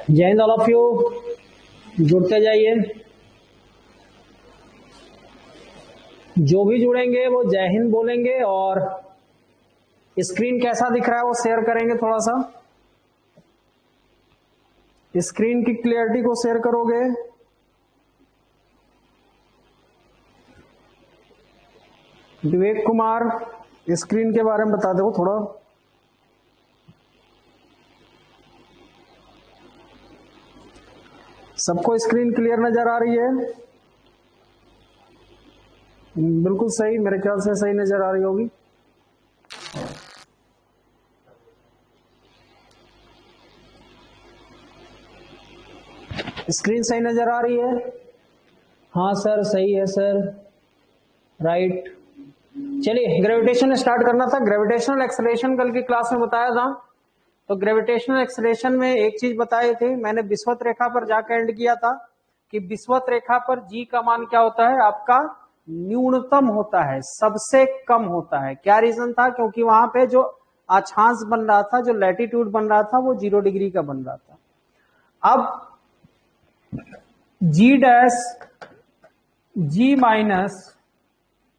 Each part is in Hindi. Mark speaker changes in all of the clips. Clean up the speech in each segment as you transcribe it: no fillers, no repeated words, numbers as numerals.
Speaker 1: जय हिंद ऑल ऑफ यू, जुड़ते जाइए। जो भी जुड़ेंगे वो जय हिंद बोलेंगे और स्क्रीन कैसा दिख रहा है वो शेयर करेंगे। थोड़ा सा स्क्रीन की क्लियरिटी को शेयर करोगे। विवेक कुमार स्क्रीन के बारे में बता दो थोड़ा। सबको स्क्रीन क्लियर नजर आ रही है? बिल्कुल सही, मेरे ख्याल से सही नजर आ रही होगी। स्क्रीन सही नजर आ रही है? हाँ सर सही है सर, राइट। चलिए ग्रेविटेशन स्टार्ट करना था। ग्रेविटेशनल एक्सेलरेशन कल की क्लास में बताया था। तो ग्रेविटेशनल एक्सेलरेशन में एक चीज बताए थे मैंने, विषुवत रेखा पर जाकर एंड किया था कि विषुवत रेखा पर जी का मान क्या होता है आपका? न्यूनतम होता है, सबसे कम होता है। क्या रीजन था? क्योंकि वहां पे जो अक्षांश बन रहा था, जो लैटिट्यूड बन रहा था, वो 0 डिग्री का बन रहा था। अब g dash g minus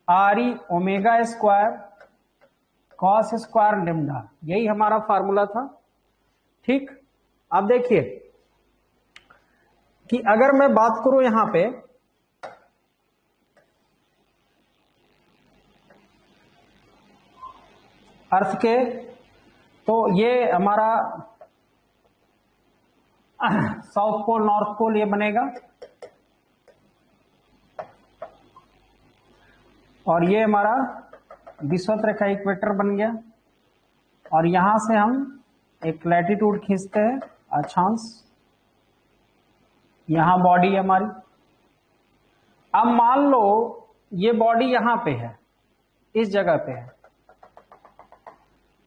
Speaker 1: r e omega square cos square lambda, यही हमारा फार्मूला था। ठीक, अब देखिए कि अगर मैं बात करूं यहां पे अर्थ के, तो ये हमारा साउथ पोल नॉर्थ पोल ये बनेगा और ये हमारा विषुवत रेखा इक्वेटर बन गया और यहां से हम एक लैटिट्यूड खींचते हैं अक्षांश, यहां बॉडी है हमारी। अब मान लो ये बॉडी यहां पे है, इस जगह पे है,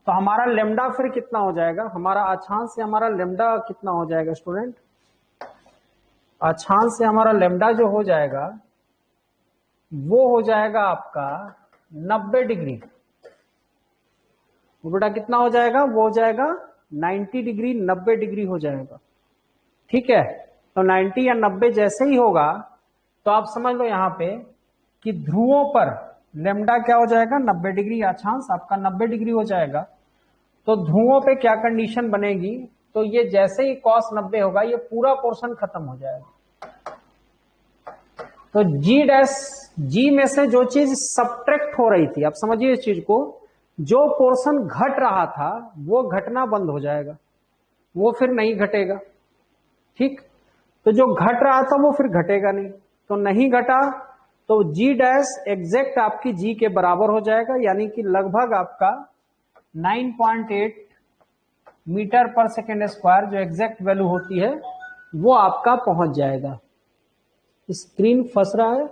Speaker 1: तो हमारा लेम्डा फिर कितना हो जाएगा? हमारा अक्षांश से हमारा लेम्डा कितना हो जाएगा स्टूडेंट? अक्षांश से हमारा लेम्डा जो हो जाएगा वो हो जाएगा आपका 90 डिग्री। वो बेटा कितना हो जाएगा? वो हो जाएगा 90 डिग्री, 90 डिग्री हो जाएगा। ठीक है, तो 90 या 90 जैसे ही होगा तो आप समझ लो यहां पे कि ध्रुवों पर लेम्डा क्या हो जाएगा? 90 डिग्री। अक्षांश आपका 90 डिग्री हो जाएगा। तो ध्रुवों पे क्या कंडीशन बनेगी? तो ये जैसे ही cos 90 होगा ये पूरा पोर्शन खत्म हो जाएगा। तो जी डैश जी में से जो चीज सब्ट्रैक्ट हो रही थी, आप समझिए इस चीज को, जो पोर्शन घट रहा था वो घटना बंद हो जाएगा, वो फिर नहीं घटेगा। ठीक, तो जो घट रहा था वो फिर घटेगा नहीं, तो नहीं घटा तो जी डैश एग्जैक्ट आपकी जी के बराबर हो जाएगा, यानी कि लगभग आपका 9.8 मीटर पर सेकेंड स्क्वायर जो एग्जैक्ट वैल्यू होती है वो आपका पहुंच जाएगा। स्क्रीन फंस रहा है?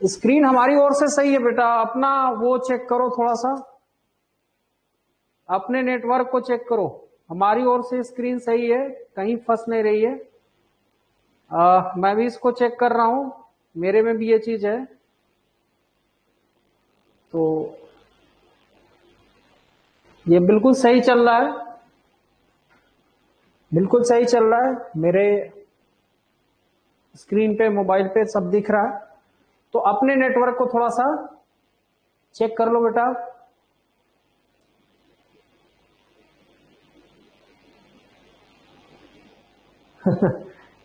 Speaker 1: स्क्रीन हमारी ओर से सही है बेटा, अपना वो चेक करो, थोड़ा सा अपने नेटवर्क को चेक करो। हमारी ओर से स्क्रीन सही है, कहीं फंस नहीं रही है। मैं भी इसको चेक कर रहा हूं, मेरे में भी ये चीज है। तो ये बिल्कुल सही चल रहा है, बिल्कुल सही चल रहा है। मेरे स्क्रीन पे, मोबाइल पे सब दिख रहा है। तो अपने नेटवर्क को थोड़ा सा चेक कर लो बेटा।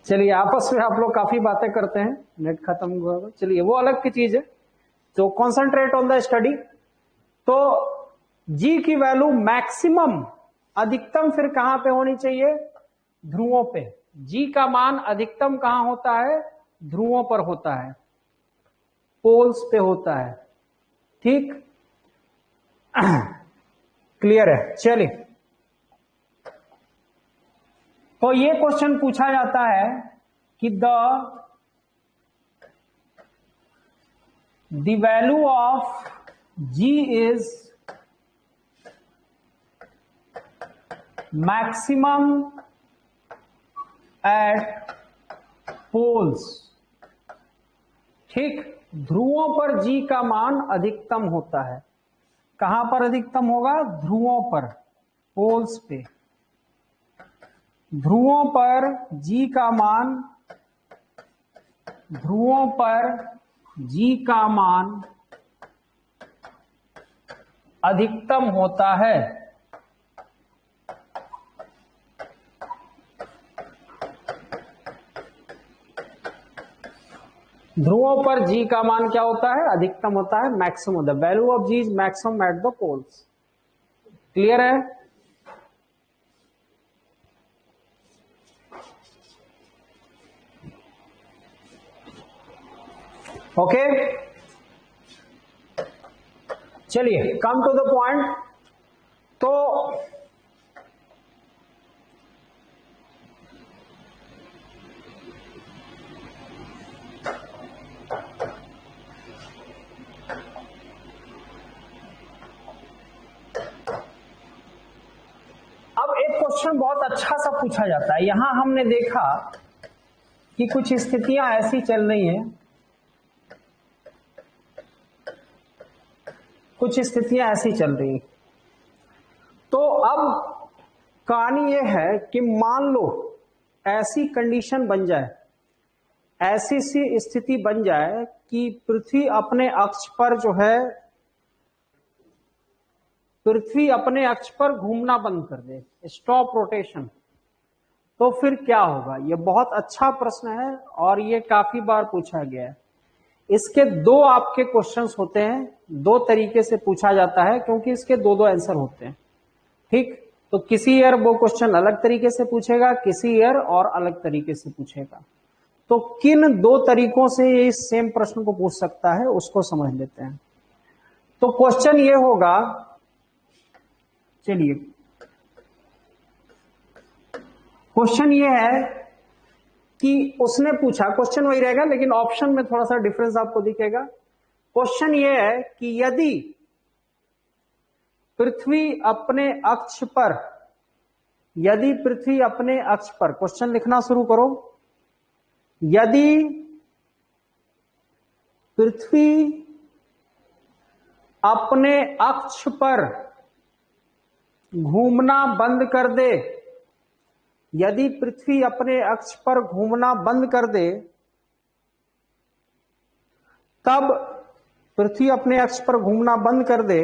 Speaker 1: चलिए, आपस में आप लोग काफी बातें करते हैं, नेट खत्म हुआ, चलिए वो अलग की चीज है। तो कॉन्सेंट्रेट ऑन द स्टडी। तो जी की वैल्यू मैक्सिमम, अधिकतम फिर कहां पे होनी चाहिए? ध्रुवों पे। जी का मान अधिकतम कहां होता है? ध्रुवों पर होता है, पोल्स पे होता है। ठीक, क्लियर है? चलिए, तो ये क्वेश्चन पूछा जाता है कि the value of G is maximum at poles. ठीक, ध्रुवों पर जी का मान अधिकतम होता है। कहां पर अधिकतम होगा? ध्रुवों पर, पोल्स पे। ध्रुवों पर जी का मान, ध्रुवों पर जी का मान अधिकतम होता है। ध्रुवों पर जी का मान क्या होता है? अधिकतम होता है, maximum. The value of G is maximum at the poles. Clear है? ओके, चलिए कम टू द पॉइंट। तो अब एक क्वेश्चन बहुत अच्छा सा पूछा जाता है। यहां हमने देखा कि कुछ स्थितियां ऐसी चल रही हैं, कुछ स्थितियां ऐसी चल रही हैं। तो अब कहानी यह है कि मान लो ऐसी कंडीशन बन जाए, ऐसी सी स्थिति बन जाए कि पृथ्वी अपने अक्ष पर जो है, पृथ्वी अपने अक्ष पर घूमना बंद कर दे, स्टॉप रोटेशन। तो फिर क्या होगा? यह बहुत अच्छा प्रश्न है और यह काफी बार पूछा गया है। इसके दो आपके क्वेश्चंस होते हैं, दो तरीके से पूछा जाता है क्योंकि इसके दो दो आंसर होते हैं। ठीक, तो किसी ईयर वो क्वेश्चन अलग तरीके से पूछेगा, किसी ईयर और अलग तरीके से पूछेगा। तो किन दो तरीकों से ये इस सेम प्रश्न को पूछ सकता है उसको समझ लेते हैं। तो क्वेश्चन ये होगा, चलिए क्वेश्चन ये है कि उसने पूछा, क्वेश्चन वही रहेगा लेकिन ऑप्शन में थोड़ा सा डिफरेंस आपको दिखेगा। क्वेश्चन ये है कि यदि पृथ्वी अपने अक्ष पर, यदि पृथ्वी अपने अक्ष पर, क्वेश्चन लिखना शुरू करो, यदि पृथ्वी अपने अक्ष पर घूमना बंद कर दे, यदि पृथ्वी अपने अक्ष पर घूमना बंद कर दे, तब पृथ्वी अपने अक्ष पर घूमना बंद कर दे,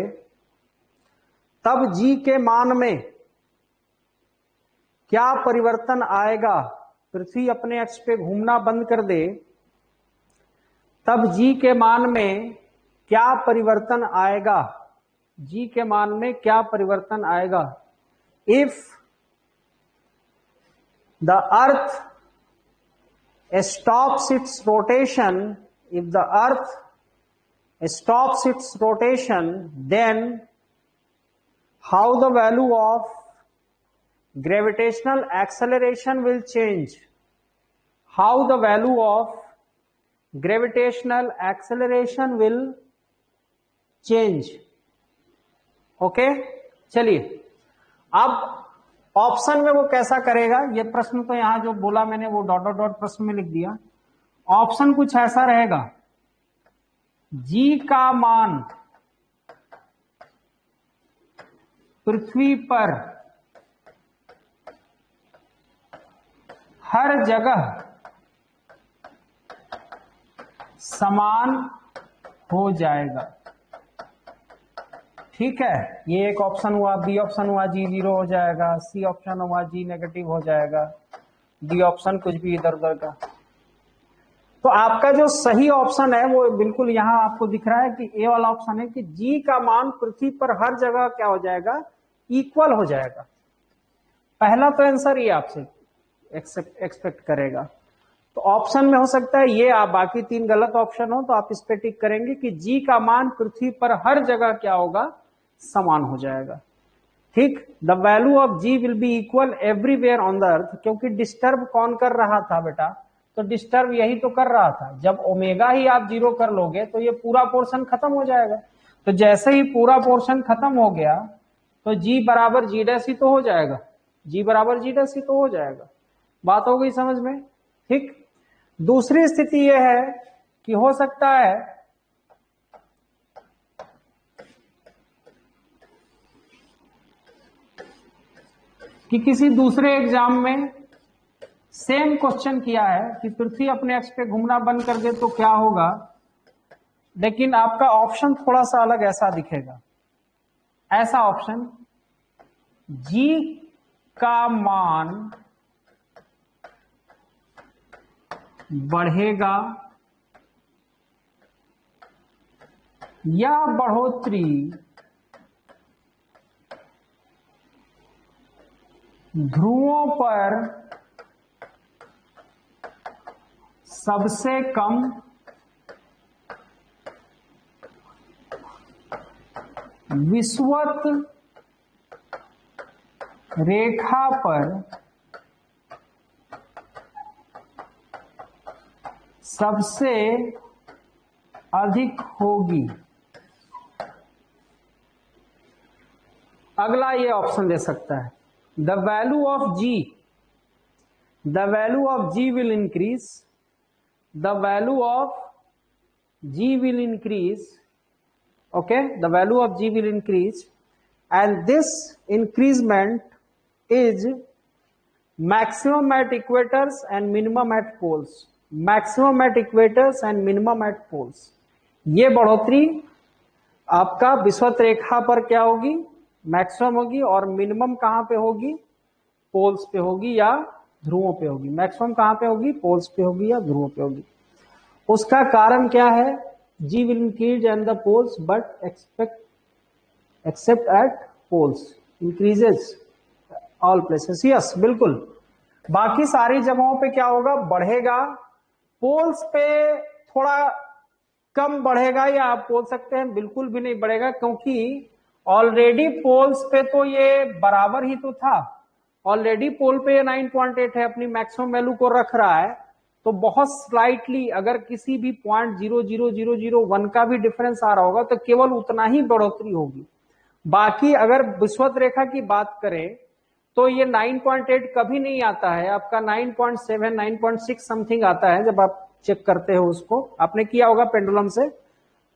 Speaker 1: तब जी के मान में क्या परिवर्तन आएगा? पृथ्वी अपने अक्ष पे घूमना बंद कर दे तब जी के मान में क्या परिवर्तन आएगा? जी के मान में क्या परिवर्तन आएगा? If the earth stops its rotation, if the earth stops its rotation, then how the value of gravitational acceleration will change? How the value of gravitational acceleration will change? Okay, चलिए अब ऑप्शन में वो कैसा करेगा, ये प्रश्न तो यहां जो बोला मैंने वो डॉट डॉट डॉट प्रश्न में लिख दिया। ऑप्शन कुछ ऐसा रहेगा, जी का मान पृथ्वी पर हर जगह समान हो जाएगा। ठीक है, ये एक ऑप्शन हुआ। बी ऑप्शन हुआ जी 0 हो जाएगा, सी ऑप्शन हुआ जी नेगेटिव हो जाएगा, डी ऑप्शन कुछ भी इधर उधर का। तो आपका जो सही ऑप्शन है वो बिल्कुल यहां आपको दिख रहा है कि ए वाला ऑप्शन है कि जी का मान पृथ्वी पर हर जगह क्या हो जाएगा? इक्वल हो जाएगा। पहला तो आंसर ये आपसे एक्सपेक्ट करेगा। तो ऑप्शन में हो सकता है ये, आप बाकी तीन गलत ऑप्शन हो तो आप इस पे टिक करेंगे कि जी का मान पृथ्वी पर हर जगह क्या होगा? समान हो जाएगा। ठीक, the value of G will be equal everywhere on the earth. क्योंकि डिस्टर्ब कौन कर रहा था बेटा? तो डिस्टर्ब यही तो कर रहा था। जब ओमेगा ही आप 0 कर लोगे तो ये पूरा पोर्शन खत्म हो जाएगा। तो जैसे ही पूरा पोर्शन खत्म हो गया तो जी बराबर जी डैश ही तो हो जाएगा, जी बराबर जी डैश ही तो हो जाएगा। बात हो गई समझ में? ठीक, दूसरी स्थिति यह है कि हो सकता है कि किसी दूसरे एग्जाम में सेम क्वेश्चन किया है कि पृथ्वी अपने अक्ष पे घूमना बंद कर दे तो क्या होगा, लेकिन आपका ऑप्शन थोड़ा सा अलग ऐसा दिखेगा। ऐसा ऑप्शन, जी का मान बढ़ेगा या बढ़ोतरी ध्रुवों पर सबसे कम विषुवत रेखा पर सबसे अधिक होगी। अगला ये ऑप्शन दे सकता है, the value of G will increase, the value of G will increase, okay, the value of g will increase and this increasement is maximum at equators and minimum at poles, maximum at equators and minimum at poles। ये बढ़ोतरी आपका विषुवत रेखा पर क्या होगी, मैक्सिमम होगी, और मिनिमम कहां पे होगी, पोल्स पे होगी या ध्रुवों पे होगी। मैक्सिमम कहां पे होगी, पोल्स पे होगी या ध्रुवों पे होगी। उसका कारण क्या है, G will increase and the poles but except at poles increases all places। yes, बिल्कुल, बाकी सारी जगहों पे क्या होगा, बढ़ेगा, पोल्स पे थोड़ा कम बढ़ेगा, या आप बोल सकते हैं बिल्कुल भी नहीं बढ़ेगा, क्योंकि ऑलरेडी पोल्स पे तो ये बराबर ही तो था। ऑलरेडी पोल पे ये 9.8 है, अपनी मैक्सिमम वैल्यू को रख रहा है, तो बहुत स्लाइटली अगर किसी भी 0.00001 का भी डिफरेंस आ रहा होगा तो केवल उतना ही बढ़ोतरी होगी। बाकी अगर विषुवत रेखा की बात करें तो ये 9.8 कभी नहीं आता है, आपका 9.7 9.6 समथिंग आता है। जब आप चेक करते हो, उसको आपने किया होगा पेंडुलम से,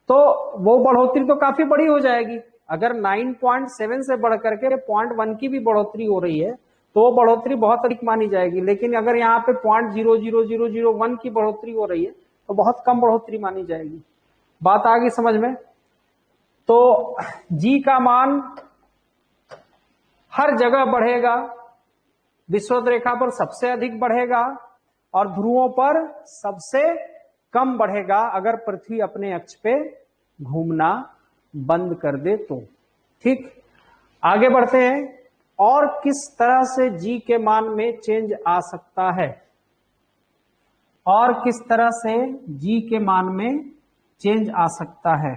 Speaker 1: तो वो बढ़ोतरी तो काफी बड़ी हो जाएगी। अगर 9.7 से बढ़ करके 0.1 की भी बढ़ोतरी हो रही है तो वो बढ़ोतरी बहुत अधिक मानी जाएगी, लेकिन अगर यहाँ पे 0.00001 की बढ़ोतरी हो रही है तो बहुत कम बढ़ोतरी मानी जाएगी। बात आ गई समझ में? तो जी का मान हर जगह बढ़ेगा, विषुवत रेखा पर सबसे अधिक बढ़ेगा और ध्रुवों पर सबसे कम बढ़ेगा अगर पृथ्वी अपने अक्ष पे घूमना बंद कर दे तो। ठीक, आगे बढ़ते हैं। और किस तरह से जी के मान में चेंज आ सकता है, और किस तरह से जी के मान में चेंज आ सकता है।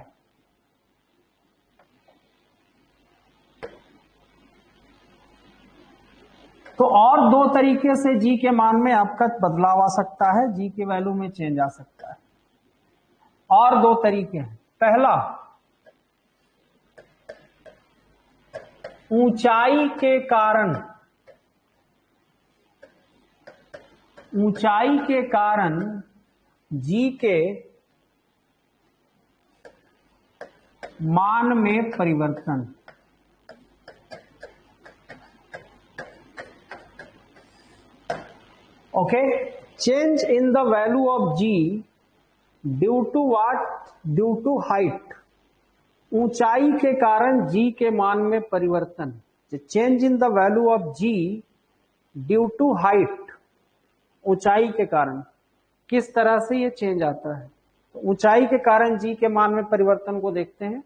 Speaker 1: तो और दो तरीके से जी के मान में आपका बदलाव आ सकता है, जी के वैल्यू में चेंज आ सकता है। और दो तरीके हैं। पहला, ऊंचाई के कारण जी के मान में परिवर्तन। Okay, change in the value of G due to what, due to height. ऊंचाई के कारण जी के मान में परिवर्तन, change in the value of G due to height. ऊंचाई के कारण किस तरह से ये चेंज आता है, तो ऊंचाई के कारण जी के मान में परिवर्तन को देखते हैं।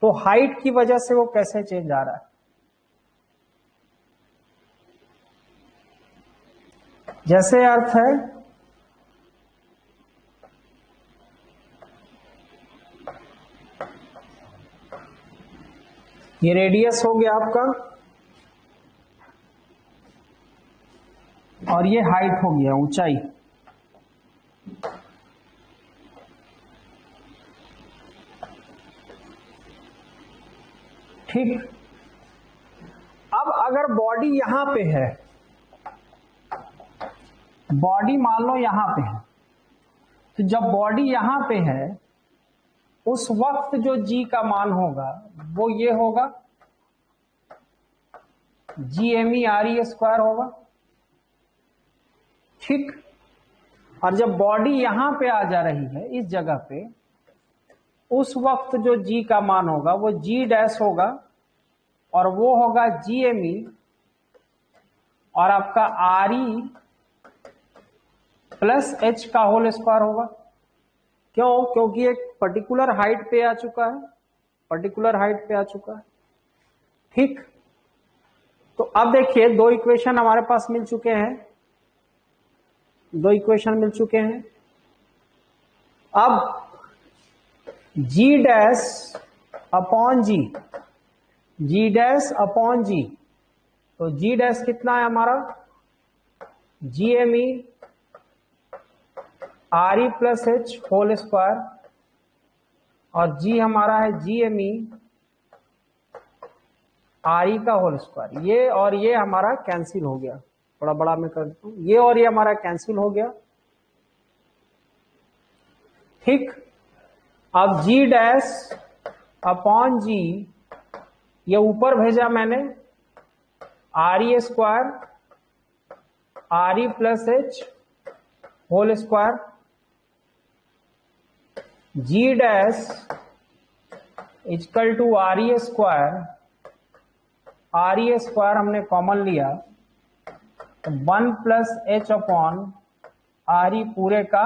Speaker 1: तो हाइट की वजह से वो कैसे चेंज आ रहा है, जैसे अर्थ है ये रेडियस हो गया आपका और ये हाइट हो गया, ऊंचाई। ठीक, अब अगर बॉडी यहां पे है, बॉडी मान लो यहां पे है, तो जब बॉडी यहां पे है उस वक्त जो जी का मान होगा वो ये होगा, GME RE² होगा। ठीक। और जब बॉडी यहां पे आ जा रही है इस जगह पे, उस वक्त जो जी का मान होगा वो जी डैश होगा, और वो होगा GME और आपका RE प्लस H का होल स्क्वायर होगा। क्यों? क्योंकि एक पर्टिकुलर हाइट पे आ चुका है, पर्टिकुलर हाइट पे आ चुका है। ठीक। तो अब देखिए दो इक्वेशन हमारे पास मिल चुके हैं, दो इक्वेशन मिल चुके हैं। अब G dash upon G, G dash upon G, तो G डैश कितना है हमारा? GME RE plus H whole square, और G हमारा है GME RE का होल स्क्वायर। ये और ये हमारा कैंसिल हो गया, थोड़ा बड़ा मैं कर देता हूं, ये और ये हमारा कैंसिल हो गया। ठीक। अब G डैश अपॉन जी, ये ऊपर भेजा मैंने, RE square RE plus H whole square, G dash equal to RE square, RE square हमने कॉमन लिया तो 1 प्लस H अपॉन RE पूरे का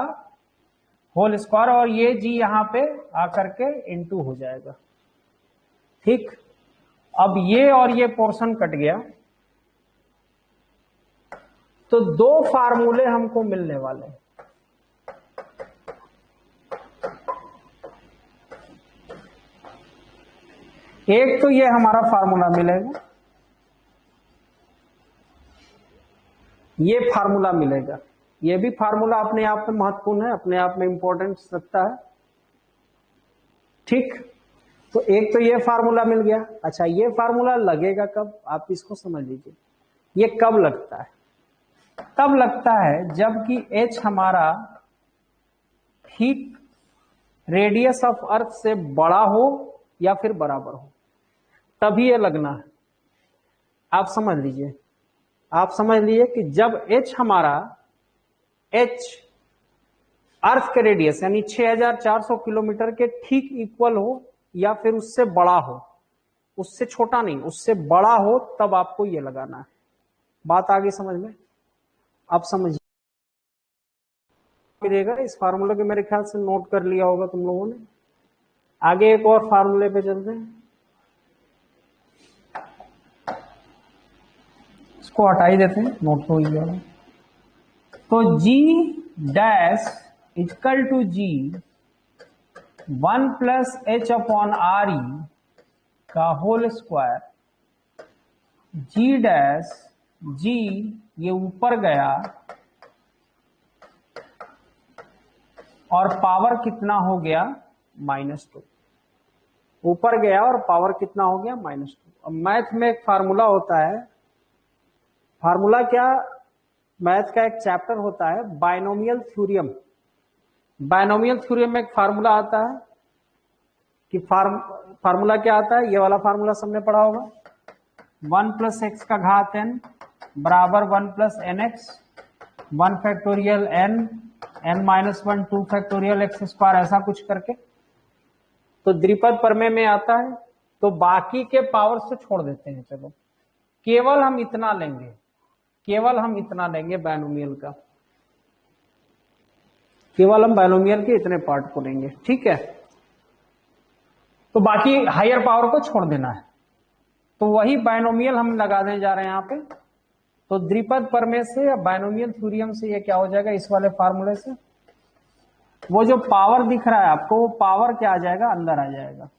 Speaker 1: होल स्क्वायर, और ये G यहां पे आकर के इनटू हो जाएगा। ठीक। अब ये और ये पोर्शन कट गया, तो दो फार्मूले हमको मिलने वाले हैं। एक तो ये हमारा फार्मूला मिलेगा, ये फार्मूला मिलेगा, ये भी फार्मूला अपने आप में महत्वपूर्ण है, अपने आप में इंपॉर्टेंस रखता है। ठीक। तो एक तो ये फार्मूला मिल गया। अच्छा, ये फार्मूला लगेगा कब? आप इसको समझ लीजिए, ये कब लगता है? तब लगता है जबकि H हमारा ठीक रेडियस ऑफ अर्थ से बड़ा हो या फिर बराबर हो, तभी ये लगना है। आप समझ लीजिए, आप समझ लीजिए कि जब H हमारा, H अर्थ के रेडियस यानी 6400 किलोमीटर के ठीक इक्वल हो या फिर उससे बड़ा हो, उससे छोटा नहीं, उससे बड़ा हो, तब आपको ये लगाना है। बात आगे समझ में? आप समझिए मिलेगा। इस फार्मूले के मेरे ख्याल से नोट कर लिया होगा तुम लोगों ने। आगे एक और फार्मूले पे चलते हैं, इसको हटा ही देते हैं, नोट हो ही गया। तो G dash equal to G 1 plus H upon RE का whole square, G dash G ये ऊपर गया और पावर कितना हो गया? -2। ऊपर गया और पावर कितना हो गया? -2। अब मैथ में एक फार्मूला होता है, फार्मूला क्या, मैथ का एक चैप्टर होता है बायनोमियल थ्योरम। बायनोमियल थ्योरम में एक फार्मूला आता है कि फार्मूला क्या आता है? ये वाला फार्मूला सबने पढ़ा होगा, 1 प्लस एक्स का घात n बराबर 1 plus N X, 1 factorial n, n minus 1 2 factorial X square, ऐसा कुछ करके। तो द्विपद प्रमेय में आता है। तो बाकी के पावर से छोड़ देते हैं, चलो केवल हम इतना लेंगे, केवल हम इतना लेंगे बायनोमियल का, केवल हम बायनोमियल के इतने पार्ट को लेंगे। ठीक है। तो बाकी हायर पावर को छोड़ देना है। तो वही बायनोमियल हम लगा देने जा रहे हैं यहां पे। तो द्विपद प्रमेय से या बायनोमियल थ्योरम से ये क्या हो जाएगा? इस वाले फार्मूले से वो जो पावर दिख रहा है आपको, वो पावर क्या आ जाएगा? अंदर आ जाएगा।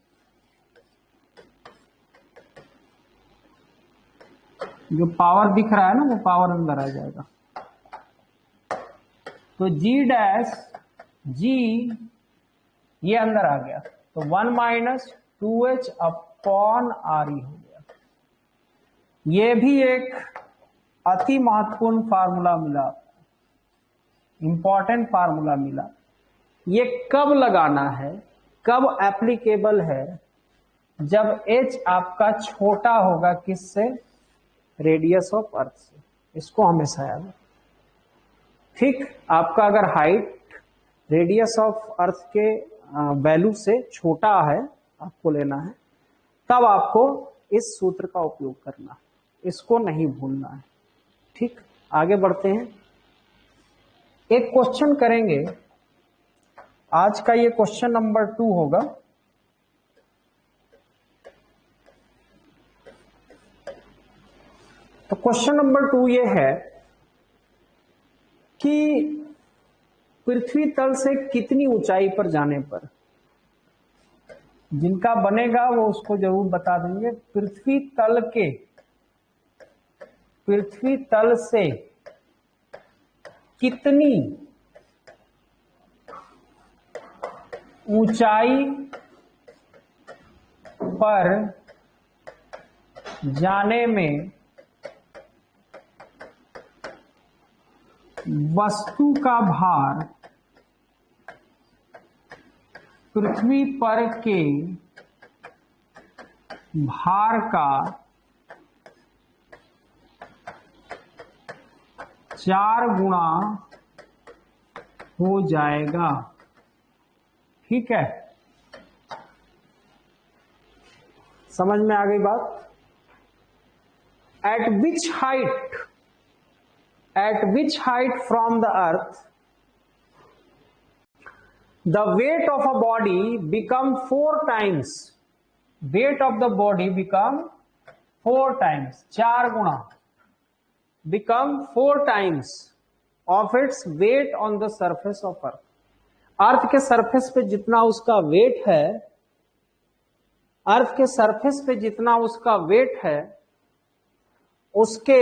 Speaker 1: जो पावर दिख रहा है ना, वो पावर अंदर आ जाएगा। तो G डैश G ये अंदर आ गया, तो 1 माइनस 2H अपॉन RE हो गया। ये भी एक अति महत्वपूर्ण फार्मूला मिला, इंपॉर्टेंट फार्मूला मिला। ये कब लगाना है, कब एप्लीकेबल है? जब H आपका छोटा होगा किससे? रेडियस ऑफ अर्थ से। इसको हमेशा याद। ठीक, आपका अगर हाइट रेडियस ऑफ अर्थ के वैल्यू से छोटा है, आपको लेना है, तब आपको इस सूत्र का उपयोग करना है, इसको नहीं भूलना है। ठीक, आगे बढ़ते हैं। एक क्वेश्चन करेंगे, आज का ये क्वेश्चन नंबर 2 होगा। तो क्वेश्चन नंबर 2 ये है कि पृथ्वी तल से कितनी ऊंचाई पर जाने पर, जिनका बनेगा वो उसको जरूर बता देंगे, पृथ्वी तल से कितनी ऊंचाई पर जाने में वस्तु का भार पृथ्वी पर के भार का 4 गुना हो जाएगा। ठीक है, समझ में आ गई बात? Eight which height from the earth the weight of a body become 4 times, weight of the body become 4 times, 4 Guna, become 4 times of its weight on the surface of earth। अर्थ के सरफेस पे जितना उसका वेट है, अर्थ के सरफेस पे जितना उसका वेट है, उसके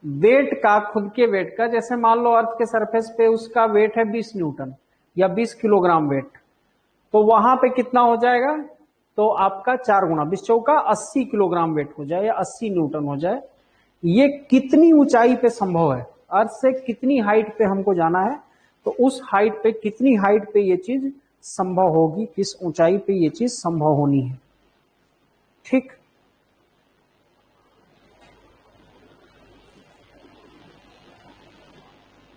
Speaker 1: वेट का, खुद के वेट का, जैसे मान लो अर्थ के सरफेस पे उसका वेट है 20 न्यूटन या 20 किलोग्राम वेट, तो वहां पे कितना हो जाएगा? तो आपका 4 गुना, 20 चौका 80 किलोग्राम वेट हो जाए या 80 न्यूटन हो जाए। ये कितनी ऊंचाई पे संभव है? अर्थ से कितनी हाइट पे हमको जाना है, तो उस हाइट पे, कितनी हाइट पे ये चीज संभव होगी, किस ऊंचाई पे ये चीज संभव होनी है। ठीक,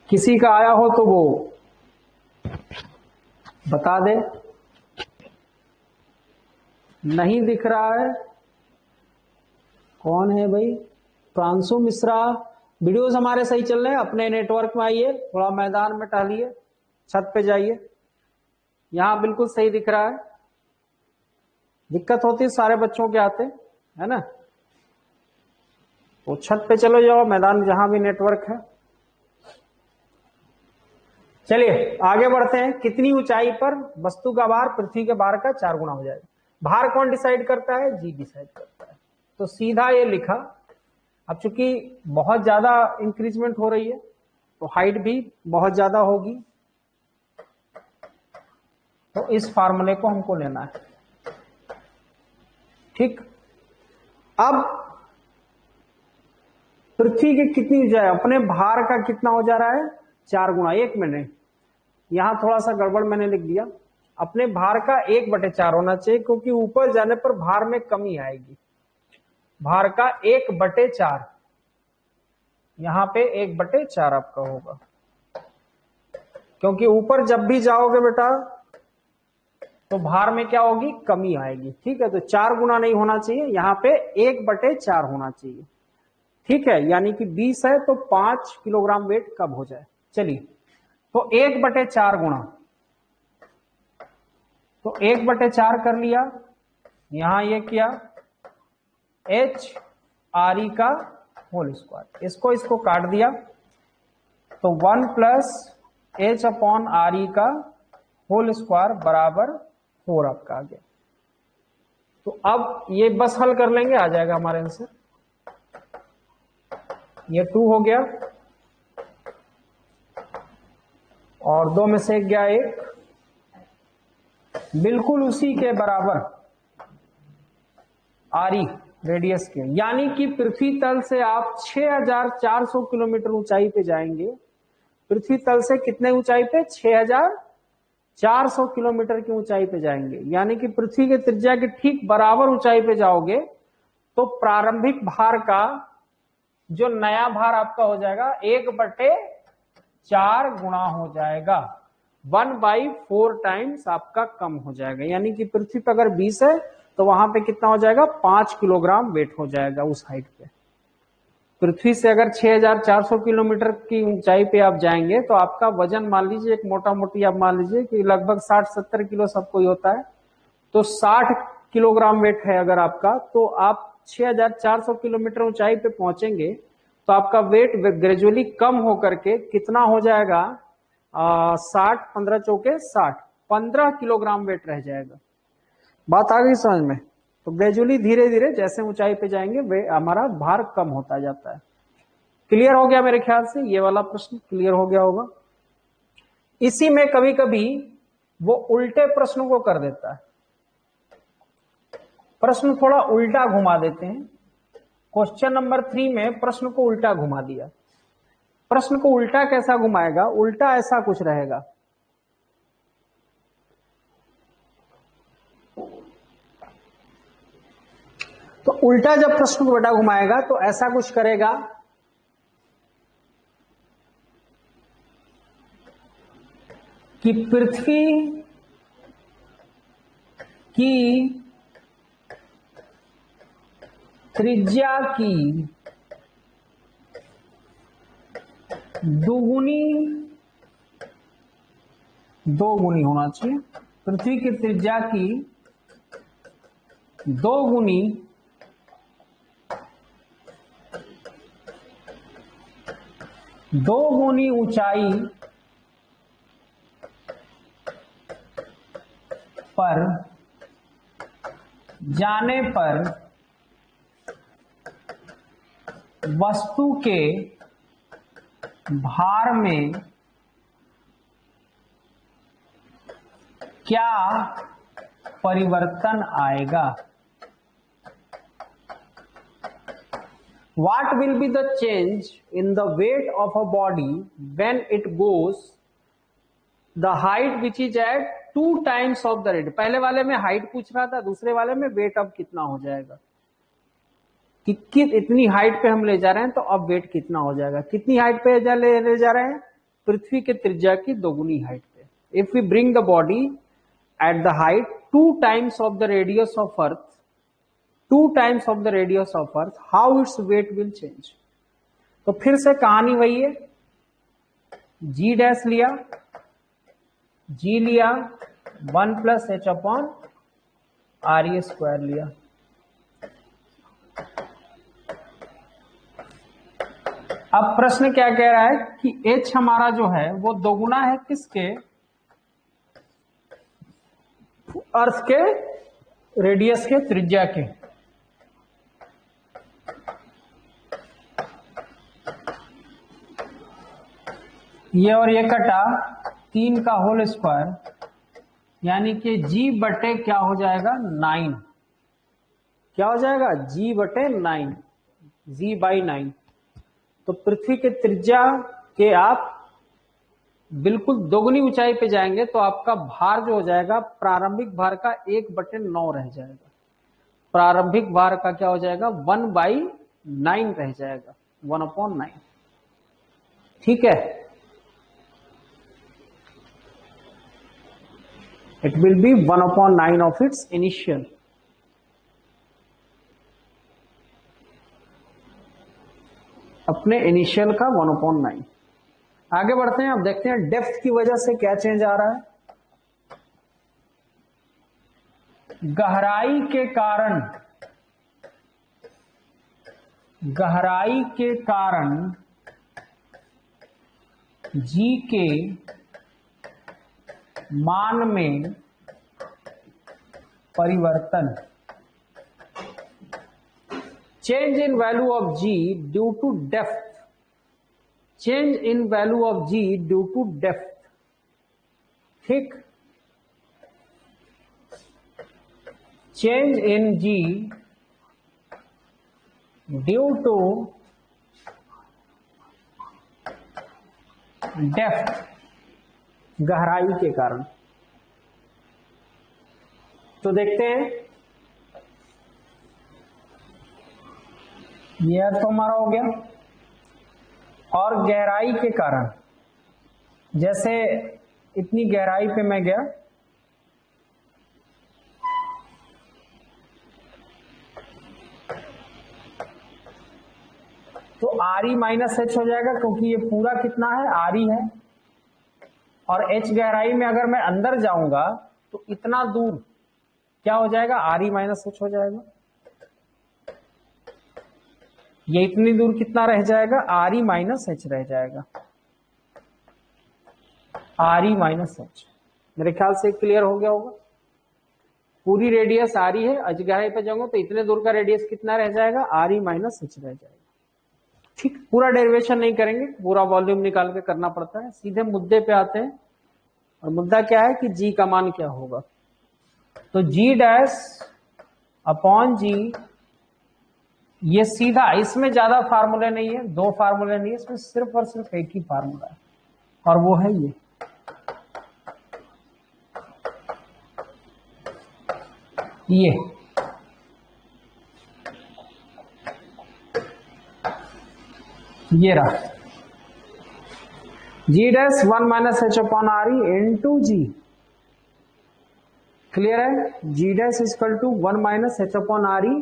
Speaker 1: किसी का आया हो तो वो बता दे। नहीं दिख रहा है, कौन है भाई? प्रांशु मिश्रा। वीडियोस हमारे सही चल रहे हैं, अपने नेटवर्क में आइए, थोड़ा मैदान में टहलिए, छत पे जाइए, यहां बिल्कुल सही दिख रहा है। दिक्कत होती है सारे बच्चों के आते, है ना? तो छत पे चलो जाओ, मैदान जहां भी नेटवर्क है। चलिए आगे बढ़ते हैं। कितनी ऊंचाई पर वस्तु का भार पृथ्वी के भार का 4 गुना हो जाएगा? भार कौन डिसाइड करता है? जी डिसाइड करता है। तो सीधा ये लिखा। अब चूंकि बहुत ज्यादा इंक्रीजमेंट हो रही है तो हाइट भी बहुत ज्यादा होगी, तो इस फार्मूले को हमको लेना है। ठीक, अब पृथ्वी की कितनी ऊंचाई, अपने भार का कितना हो जा रहा है? 4 गुना। 1 मिनट, यहां थोड़ा सा गड़बड़ मैंने लिख दिया। अपने भार का 1/4 होना चाहिए, क्योंकि ऊपर जाने पर भार में कमी आएगी। भार का 1/4, यहां पे 1/4 आपका होगा, क्योंकि ऊपर जब भी जाओगे बेटा तो भार में क्या होगी? कमी आएगी। ठीक है, तो 4 गुना नहीं होना चाहिए, यहां पे 1/4 होना चाहिए। ठीक है, यानी कि 20 है तो 5 किलोग्राम वेट कब हो जाए। चलिए, तो 1/4 गुना, तो 1/4 कर लिया, यहां ये किया HRE का होल स्क्वायर, इसको काट दिया, तो 1 + H/RE का होल स्क्वायर बराबर 4 आपका आ गया। तो अब ये बस हल कर लेंगे, आ जाएगा हमारे आंसर। ये 2 हो गया और 2 में से गया 1, बिल्कुल उसी के बराबर RE रेडियस के, यानी कि पृथ्वी तल से आप 6400 किलोमीटर ऊंचाई पे जाएंगे। पृथ्वी तल से कितने ऊंचाई पे? 6400 किलोमीटर की ऊंचाई पे जाएंगे, यानी कि पृथ्वी के त्रिज्या के ठीक बराबर ऊंचाई पे जाओगे तो प्रारंभिक भार का जो नया भार आपका हो जाएगा 4 गुना हो जाएगा, 1/4 टाइम्स आपका कम हो जाएगा। यानी कि पृथ्वी पर अगर 20 है तो वहां पे कितना हो जाएगा, 5 किलोग्राम वेट हो जाएगा उस हाइट पे। पृथ्वी से अगर 6400 किलोमीटर की ऊंचाई पे आप जाएंगे तो आपका वजन मान लीजिए, एक मोटा मोटी आप मान लीजिए कि लगभग 60-70 किलो सबको ही होता है, तो 60 किलोग्राम वेट है अगर आपका, तो आप 6400 किलोमीटर ऊंचाई पे पहुंचेंगे तो आपका वेट ग्रेजुअली कम होकर के कितना हो जाएगा, 60, 15 चौके 60, 15 किलोग्राम वेट रह जाएगा। बात आ गई समझ में? तो ग्रेजुअली धीरे धीरे जैसे ऊंचाई पे जाएंगे वे हमारा भार कम होता जाता है। क्लियर हो गया मेरे ख्याल से, ये वाला प्रश्न क्लियर हो गया होगा। इसी में कभी कभी वो उल्टे प्रश्नों को कर देता है, प्रश्न थोड़ा उल्टा घुमा देते हैं। क्वेश्चन नंबर 3 में प्रश्न को उल्टा घुमा दिया। प्रश्न को उल्टा कैसा घुमाएगा, उल्टा ऐसा कुछ रहेगा, तो उल्टा जब प्रश्न को बेटा घुमाएगा तो ऐसा कुछ करेगा कि पृथ्वी की त्रिज्या की दो गुनी होना चाहिए, पृथ्वी की त्रिज्या की 2 गुनी ऊंचाई पर जाने पर वस्तु के भार में क्या परिवर्तन आएगा। What will be the change in the weight of a body when it goes the height which is at 2 times of the rate? पहले वाले में हाइट पूछ रहा था, दूसरे वाले में वेट अब कितना हो जाएगा, कि इतनी हाइट पे हम ले जा रहे हैं तो अब वेट कितना हो जाएगा। कितनी हाइट पे ले जा रहे हैं, पृथ्वी के त्रिज्या की 2 गुनी हाइट पे। If we bring the body at the height 2 times of the radius of earth, 2 times of the radius of earth, how its weight will change. तो फिर से कहानी वही है, जी डैश लिया, जी लिया, 1 + h/RE² लिया। अब प्रश्न क्या कह रहा है कि h हमारा जो है वो दोगुना है किसके, अर्थ के रेडियस के, त्रिज्या के। ये और ये कटा 3 का होल स्क्वायर, यानी कि g बटे क्या हो जाएगा, 9। क्या हो जाएगा, g बटे 9, g/9। तो पृथ्वी के त्रिज्या के आप बिल्कुल दोगुनी ऊंचाई पे जाएंगे तो आपका भार जो हो जाएगा, प्रारंभिक भार का 1/9 रह जाएगा। प्रारंभिक भार का क्या हो जाएगा, 1/9 रह जाएगा, 1/9। ठीक है, it will be 1/9 of its initial। अपने इनिशियल का 1/9। आगे बढ़ते हैं, अब देखते हैं डेप्थ की वजह से क्या चेंज आ रहा है। गहराई के कारण जी के मान में परिवर्तन, change in value of g due to depth, change in value of g due to depth। ठीक, change in g due to depth, गहराई के कारण। तो देखते हैं, यह तो हमारा हो गया, और गहराई के कारण जैसे इतनी गहराई पे मैं गया, तो Re माइनस एच हो जाएगा, क्योंकि ये पूरा कितना है, Re है, और H गहराई में अगर मैं अंदर जाऊंगा तो इतना दूर क्या हो जाएगा, Re माइनस एच हो जाएगा। ये इतनी दूर कितना रह जाएगा, Re माइनस एच रह जाएगा, Re माइनस एच। मेरे ख्याल से क्लियर हो गया होगा। पूरी रेडियस Re है, H गहराई पे जाऊंगा तो इतने दूर का रेडियस कितना रह जाएगा, Re माइनस एच रह जाएगा। ठीक, पूरा डेरिवेशन नहीं करेंगे, पूरा वॉल्यूम निकाल के करना पड़ता है। सीधे मुद्दे पे आते हैं, और मुद्दा क्या है कि जी का मान क्या होगा। तो जी डैश अपॉन जी, ये सीधा, इसमें ज्यादा फार्मूले नहीं है, दो फार्मूले नहीं है, इसमें सिर्फ और सिर्फ एक ही फार्मूला है, और वो है ये रहा, g dash 1 minus h upon Re into g. Clear है, g dash equal to 1 minus h upon Re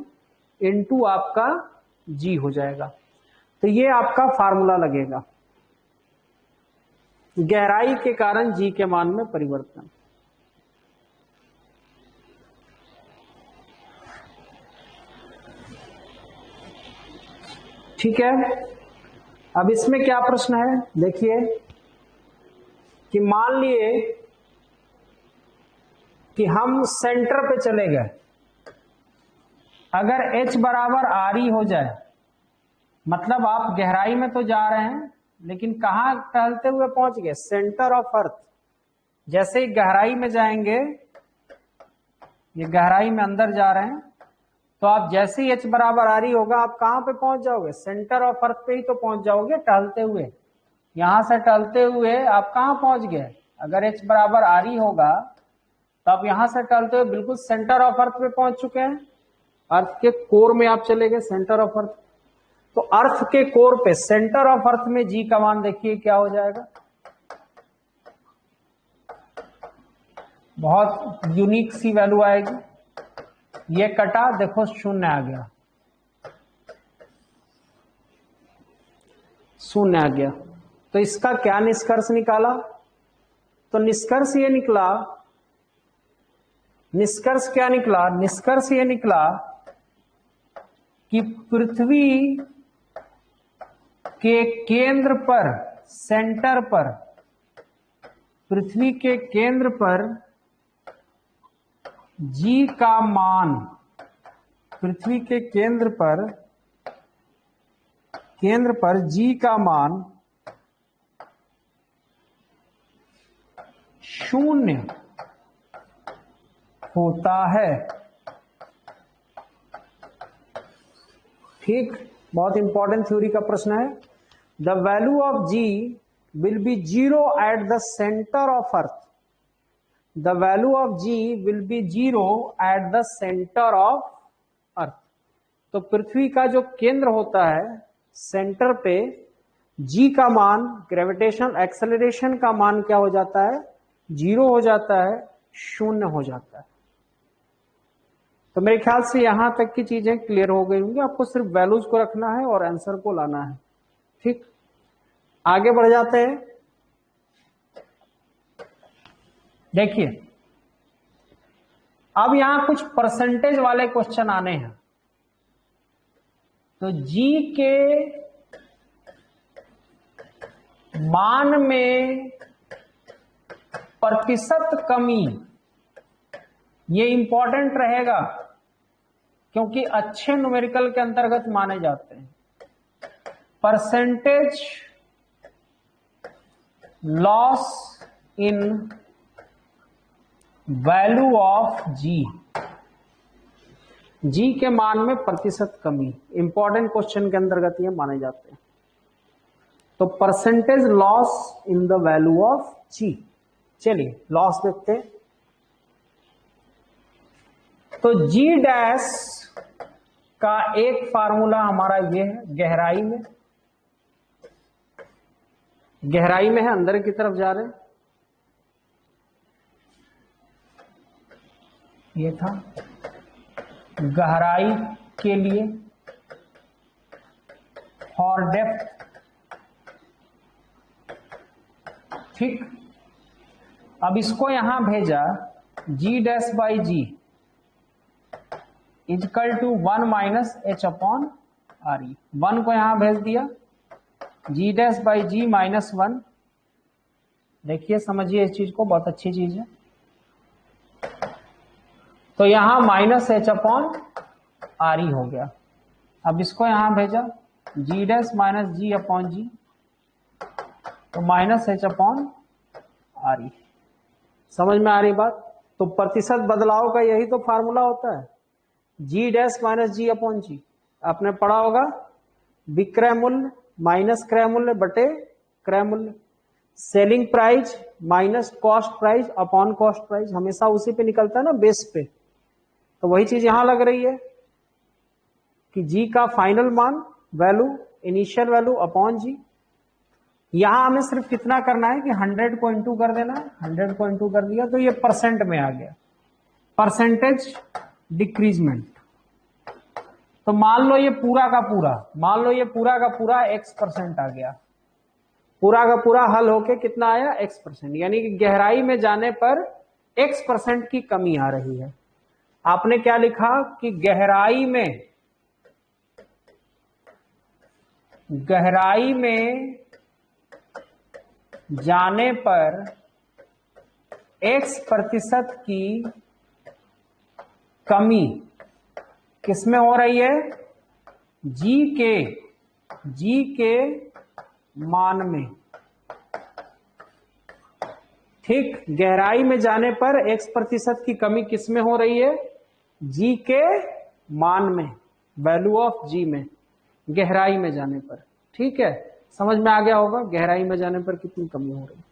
Speaker 1: into आपका जी हो जाएगा। तो ये आपका फार्मूला लगेगा, गहराई के कारण जी के मान में परिवर्तन। ठीक है, अब इसमें क्या प्रश्न है, देखिए कि मान लिए कि हम सेंटर पे चले गए, अगर H बराबर Re हो जाए, मतलब आप गहराई में तो जा रहे हैं, लेकिन कहां टहलते हुए पहुंच गए, सेंटर ऑफ अर्थ। जैसे ही गहराई में जाएंगे, ये गहराई में अंदर जा रहे हैं, तो आप जैसे ही H बराबर Re होगा, आप कहां पे पहुंच जाओगे, सेंटर ऑफ अर्थ पे ही तो पहुंच जाओगे टहलते हुए। यहां से टहलते हुए आप कहां पहुंच गए, अगर H बराबर Re होगा तो आप यहां से टहलते हुए बिल्कुल सेंटर ऑफ अर्थ पे पहुंच चुके हैं, अर्थ के कोर में आप चले गए, सेंटर ऑफ अर्थ। तो अर्थ के कोर पे, सेंटर ऑफ अर्थ में जी का मान देखिए क्या हो जाएगा, बहुत यूनिक सी वैल्यू आएगी। ये कटा, देखो शून्य आ गया, शून्य आ गया। तो इसका क्या निष्कर्ष निकाला, तो निष्कर्ष ये निकला, निष्कर्ष क्या निकला, निष्कर्ष ये निकला कि पृथ्वी के केंद्र पर, सेंटर पर, पृथ्वी के केंद्र पर जी का मान, पृथ्वी के केंद्र पर जी का मान 0 होता है। ठीक, बहुत इंपॉर्टेंट थ्योरी का प्रश्न है। The value of G will be 0 at the centre of earth, the value of G will be 0 at the centre of earth. तो पृथ्वी का जो केंद्र होता है, सेंटर पे जी का मान, ग्रेविटेशनल एक्सेलरेशन का मान क्या हो जाता है, 0 हो जाता है, 0 हो जाता है। तो मेरे ख्याल से यहां तक की चीजें क्लियर हो गई होंगी, आपको सिर्फ वैल्यूज को रखना है और आंसर को लाना है। ठीक, आगे बढ़ जाते हैं। देखिए, अब यहां कुछ परसेंटेज वाले क्वेश्चन आने हैं। तो जी के मान में प्रतिशत कमी, ये इंपॉर्टेंट रहेगा, क्योंकि अच्छे न्यूमेरिकल के अंतर्गत माने जाते हैं। Percentage loss in value of G, G के मान में प्रतिशत कमी, इंपॉर्टेंट क्वेश्चन के अंतर्गत ये माने जाते हैं। तो percentage loss in the value of g, चलिए लॉस देखते हैं। तो जी डैश का एक फार्मूला हमारा ये है, गहराई में गहराई में है, अंदर की तरफ जा रहे हैं, ये था गहराई के लिए, फॉर डेप्थ, ठीक। अब इसको यहां भेजा g dash by g equal to 1 minus h upon r e. 1 को यहां भेज दिया, g dash by g minus 1। देखिए समझिए इस चीज को, बहुत अच्छी चीज है। तो यहां माइनस एच अपॉन आर ई हो गया। अब इसको यहां भेजा g dash minus g upon G, तो माइनस एच अपॉन आर ई। समझ में आ रही बात? तो प्रतिशत बदलाव का यही तो फार्मूला होता है, g dash minus g upon जी। आपने पढ़ा होगा विक्रय मूल्य माइनस क्रय मूल्य बटे क्रय मूल्य, selling price minus cost price upon cost price, हमेशा उसी पे निकलता है ना, बेस पे। तो वही चीज यहां लग रही है कि जी का फाइनल मान वैल्यू, इनिशियल वैल्यू अपॉन जी। यहां हमें सिर्फ कितना करना है कि 100 को इंटू कर देना है। 100 को इंटू कर दिया तो ये परसेंट में आ गया, परसेंटेज डिक्रीजमेंट। तो मान लो ये पूरा का पूरा, मान लो ये पूरा का पूरा x% आ गया, पूरा का पूरा हल होके कितना आया x%, यानी कि गहराई में जाने पर x% की कमी आ रही है। आपने क्या लिखा कि गहराई में जाने पर x% की कमी किसमें हो रही है? जी के मान में, ठीक। गहराई में जाने पर x% की कमी किसमें हो रही है? जी के मान में, वैल्यू ऑफ जी में, गहराई में जाने पर, ठीक है। समझ में आ गया होगा गहराई में जाने पर कितनी कमी हो रही है।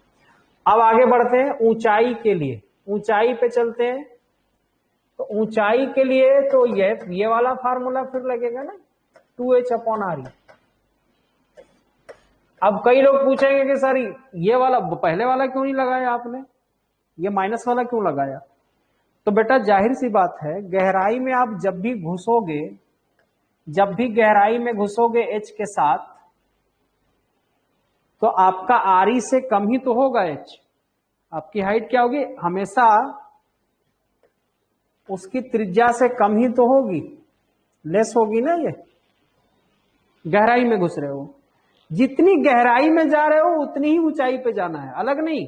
Speaker 1: अब आगे बढ़ते हैं ऊंचाई के लिए, ऊंचाई पे चलते हैं। तो ऊंचाई के लिए तो ये वाला फार्मूला फिर लगेगा ना, 2h अपॉन आर ई। अब कई लोग पूछेंगे कि सर ये वाला पहले वाला क्यों नहीं लगाया आपने, ये माइनस वाला क्यों लगाया? तो बेटा जाहिर सी बात है, गहराई में आप जब भी गहराई में घुसोगे एच के साथ, तो आपका आर ई से कम ही तो होगा एच। आपकी हाइट क्या होगी? हमेशा उसकी त्रिज्या से कम ही तो होगी, लेस होगी ना। ये गहराई में घुस रहे हो, जितनी गहराई में जा रहे हो उतनी ही ऊंचाई पे जाना है, अलग नहीं।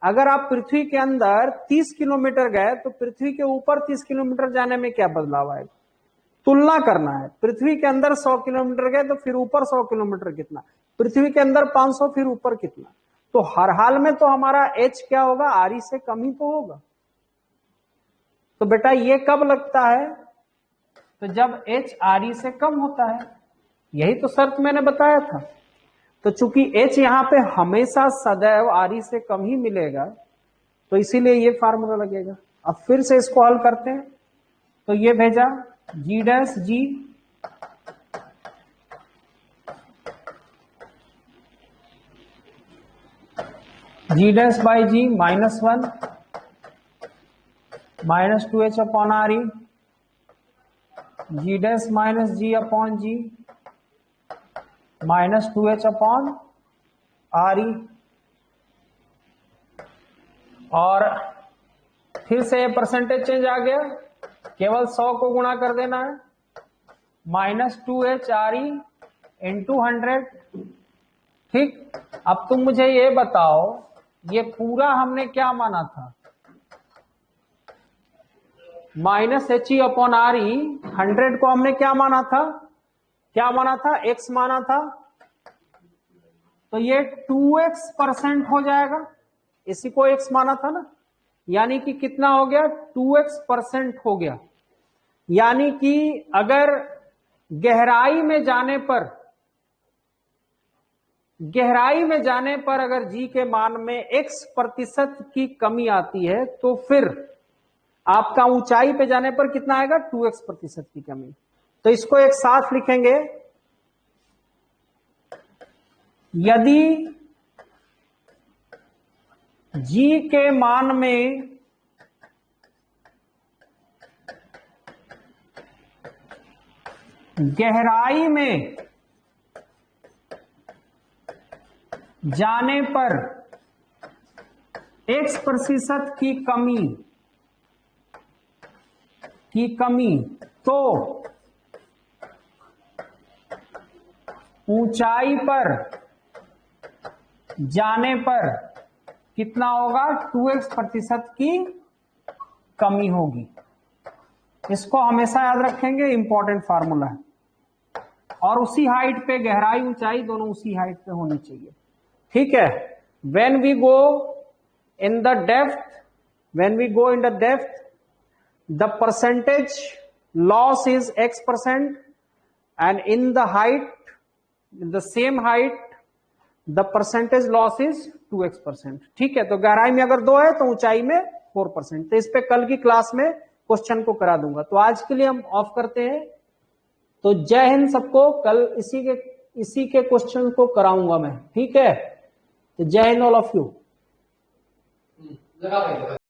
Speaker 1: अगर आप पृथ्वी के अंदर 30 किलोमीटर गए तो पृथ्वी के ऊपर 30 किलोमीटर जाने में क्या बदलाव आएगा? तुलना करना है। पृथ्वी के अंदर 100 किलोमीटर गए तो फिर ऊपर 100 किलोमीटर कितना, पृथ्वी के अंदर 500, फिर ऊपर कितना। तो हर हाल में तो हमारा एच क्या होगा? आर ई से कम ही तो होगा। तो बेटा ये कब लगता है? तो जब एच आर ई से कम होता है, यही तो शर्त मैंने बताया था। तो चूंकि एच यहां पे हमेशा सदैव आर ई से कम ही मिलेगा, तो इसीलिए ये फार्मूला लगेगा। अब फिर से इसको हल करते हैं। तो ये भेजा g dash by g minus 1 minus 2h upon r e, g dash minus g upon g minus 2h upon r e. और फिर से ये परसेंटेज चेंज आ गया, केवल 100 को गुणा कर देना है, minus 2h R E into 100, ठीक। अब तुम मुझे ये बताओ, ये पूरा हमने क्या माना था? Minus H E upon r ई। 100 को हमने क्या माना था? x माना था। तो ये 2x% हो जाएगा, इसी को x माना था ना, यानी कि कितना हो गया? 2x% हो गया। यानी कि अगर गहराई में जाने पर अगर जी के मान में x% की कमी आती है, तो फिर आपका ऊंचाई पे जाने पर कितना आएगा? 2x% की कमी। तो इसको एक साथ लिखेंगे, यदि जी के मान में गहराई में जाने पर x% की कमी तो ऊंचाई पर जाने पर कितना होगा? 2x% की कमी होगी। इसको हमेशा याद रखेंगे, इंपॉर्टेंट फार्मूला है। और उसी हाइट पे गहराई ऊंचाई दोनों उसी हाइट पे होनी चाहिए। ठीक है। when we go in the depth the percentage loss is x% and in the height, in the same height, the percentage loss is 2x%। ठीक है। तो गहराई में अगर 2 है तो ऊंचाई में 4%। तो इस पे कल की क्लास में क्वेश्चन को करा दूंगा। तो आज के लिए हम ऑफ करते हैं। तो जय हिंद सबको। कल इसी के क्वेश्चन को कराऊंगा मैं। ठीक है। तो जय हिंद ऑल ऑफ यू।